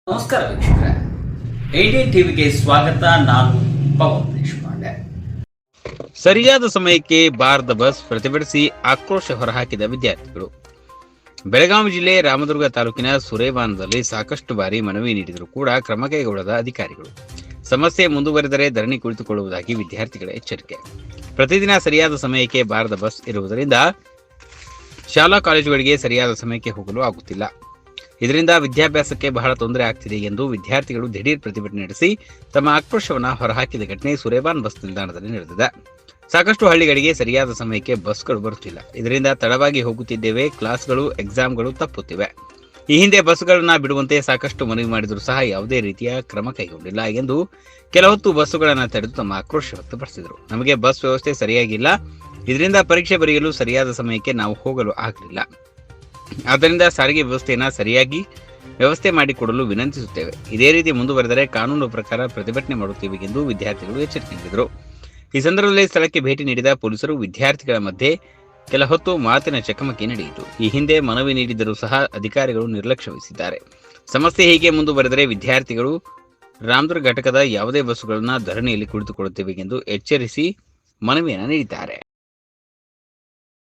ನಮಸ್ಕಾರ ವೀಕ್ಷಕರೇ, 18 ಟಿವಿಗೆ ಸ್ವಾಗತ. ನಾನು ಪವನ್ ದೇಶಪಾಂಡೆ. ಸರಿಯಾದ ಸಮಯಕ್ಕೆ ಬಾರದ ಬಸ್ ಪ್ರತಿಭಟಿಸಿ ಆಕ್ರೋಶ ಹೊರಹಾಕಿದ ವಿದ್ಯಾರ್ಥಿಗಳು. ಬೆಳಗಾವಿ ಜಿಲ್ಲೆ ರಾಮದುರ್ಗ ತಾಲೂಕಿನ ಸುರೇವಾನದಲ್ಲಿ ಸಾಕಷ್ಟು ಬಾರಿ ಮನವಿ ನೀಡಿದರೂ ಕೂಡ ಕ್ರಮ ಕೈಗೊಳ್ಳದ ಅಧಿಕಾರಿಗಳು. ಸಮಸ್ಯೆ ಮುಂದುವರೆದರೆ ಧರಣಿ ಕುಳಿತುಕೊಳ್ಳುವುದಾಗಿ ವಿದ್ಯಾರ್ಥಿಗಳ ಎಚ್ಚರಿಕೆ. ಪ್ರತಿದಿನ ಸರಿಯಾದ ಸಮಯಕ್ಕೆ ಬಾರದ ಬಸ್ ಇರುವುದರಿಂದ ಶಾಲಾ ಕಾಲೇಜುಗಳಿಗೆ ಸರಿಯಾದ ಸಮಯಕ್ಕೆ ಹೋಗಲು ಆಗುತ್ತಿಲ್ಲ. ಇದರಿಂದ ವಿದ್ಯಾಭ್ಯಾಸಕ್ಕೆ ಬಹಳ ತೊಂದರೆ ಆಗ್ತಿದೆ ಎಂದು ವಿದ್ಯಾರ್ಥಿಗಳು ದಿಢೀರ್ ಪ್ರತಿಭಟನೆ ನಡೆಸಿ ತಮ್ಮ ಆಕ್ರೋಶವನ್ನು ಹೊರಹಾಕಿದ ಘಟನೆ ಸುರೇವಾನ್ ಬಸ್ ನಿಲ್ದಾಣದಲ್ಲಿ ನಡೆದಿದೆ. ಸಾಕಷ್ಟು ಹಳ್ಳಿಗಳಿಗೆ ಸರಿಯಾದ ಸಮಯಕ್ಕೆ ಬಸ್ಗಳು ಬರುತ್ತಿಲ್ಲ. ಇದರಿಂದ ತಡವಾಗಿ ಹೋಗುತ್ತಿದ್ದೇವೆ, ಕ್ಲಾಸ್ಗಳು, ಎಕ್ಸಾಮ್ಗಳು ತಪ್ಪುತ್ತಿವೆ. ಈ ಹಿಂದೆ ಬಸ್ಗಳನ್ನು ಬಿಡುವಂತೆ ಸಾಕಷ್ಟು ಮನವಿ ಮಾಡಿದರೂ ಸಹ ಯಾವುದೇ ರೀತಿಯ ಕ್ರಮ ಕೈಗೊಂಡಿಲ್ಲ ಎಂದು ಕೆಲ ಹೊತ್ತು ಬಸ್ಸುಗಳನ್ನು ತಡೆದು ತಮ್ಮ ಆಕ್ರೋಶ ವ್ಯಕ್ತಪಡಿಸಿದರು. ನಮಗೆ ಬಸ್ ವ್ಯವಸ್ಥೆ ಸರಿಯಾಗಿಲ್ಲ, ಇದರಿಂದ ಪರೀಕ್ಷೆ ಬರೆಯಲು ಸರಿಯಾದ ಸಮಯಕ್ಕೆ ನಾವು ಹೋಗಲು ಆಗಲಿಲ್ಲ. ಆದ್ದರಿಂದ ಸಾರಿಗೆ ವ್ಯವಸ್ಥೆಯನ್ನು ಸರಿಯಾಗಿ ವ್ಯವಸ್ಥೆ ಮಾಡಿಕೊಡಲು ವಿನಂತಿಸುತ್ತೇವೆ. ಇದೇ ರೀತಿ ಮುಂದುವರೆದರೆ ಕಾನೂನು ಪ್ರಕಾರ ಪ್ರತಿಭಟನೆ ಮಾಡುತ್ತೇವೆ ಎಂದು ವಿದ್ಯಾರ್ಥಿಗಳು ಎಚ್ಚರಿಕೆ ನೀಡಿದರು. ಈ ಸಂದರ್ಭದಲ್ಲಿ ಸ್ಥಳಕ್ಕೆ ಭೇಟಿ ನೀಡಿದ ಪೊಲೀಸರು ವಿದ್ಯಾರ್ಥಿಗಳ ಮಧ್ಯೆ ಕೆಲ ಹೊತ್ತು ಮಾತಿನ ಚಕಮಕಿ ನಡೆಯಿತು. ಈ ಹಿಂದೆ ಮನವಿ ನೀಡಿದರೂ ಸಹ ಅಧಿಕಾರಿಗಳು ನಿರ್ಲಕ್ಷ್ಯ ವಹಿಸಿದ್ದಾರೆ. ಸಮಸ್ಯೆ ಹೀಗೆ ಮುಂದುವರೆದರೆ ವಿದ್ಯಾರ್ಥಿಗಳು ರಾಮದುರ್ಗ ಘಟಕದ ಯಾವುದೇ ಬಸ್ಸುಗಳನ್ನು ಧರಣಿಯಲ್ಲಿ ಕುಳಿತುಕೊಳ್ಳುತ್ತೇವೆ ಎಂದು ಎಚ್ಚರಿಸಿ ಮನವಿಯನ್ನು ನೀಡಿದ್ದಾರೆ.